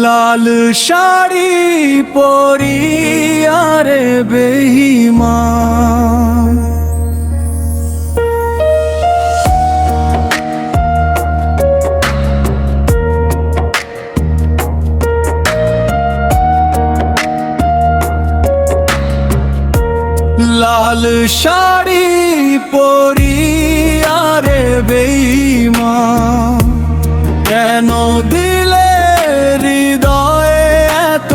লাল শাড়ি পরিয়া রে বেঈমান, লাল শাড়ি পরিয়া রে বেঈমান, কেন দিলে হৃদয়ে এত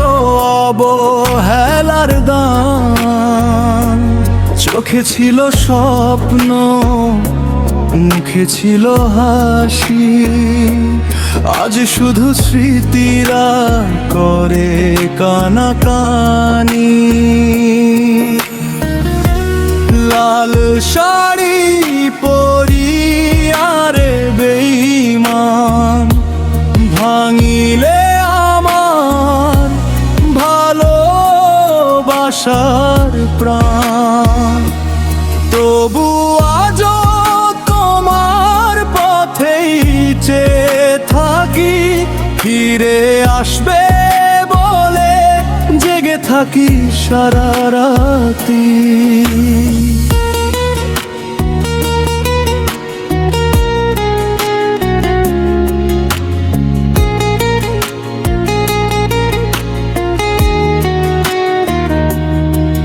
অবহেলার দান? চোখে ছিল স্বপ্ন, মুখে ছিল হাসি, আজ শুধু স্মৃতিরা করে কানাকানি। লাল শাড়ি পরিয়া রে বেঈমান, ভাঙিলে আমার ভালোবাসার প্রাণ, তবু আজও তোমার পথেই চেয়ে থাকি, ফিরে আসবে বলে জেগে থাকি সারা রাতি।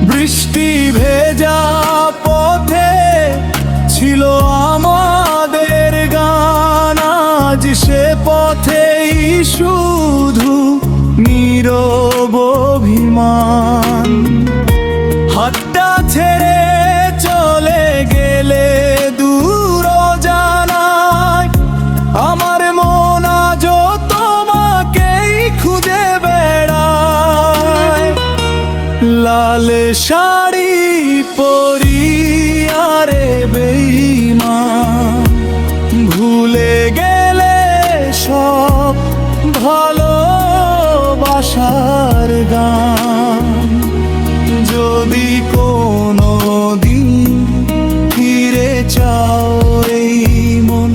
বৃষ্টি ভেজা পথে ছিল আমাদের গান, আজ সে পথেই শুধু নীরব অভিমান। হাতটা ছেড়ে চলে গেলে দূর জানায়, আমার মন আজও তোমাকেই খুঁজে বেড়ায়। লাল শাড়ি পরিয়া রে বেঈমান, ভুলে গেলে সব ভালোবাসার গান। যদি কোনো দিন ফিরে চাও এই মন,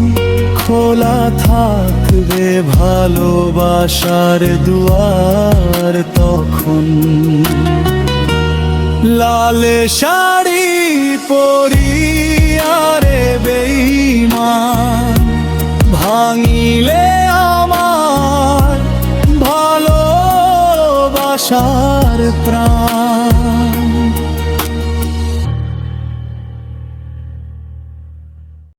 খোলা থাকবে ভালোবাসার দুয়ার তখন। লাল শাড়ি পরিয়া রে বেঈমান, ভাঙিলে আমার ভালোবাসার প্রাণ।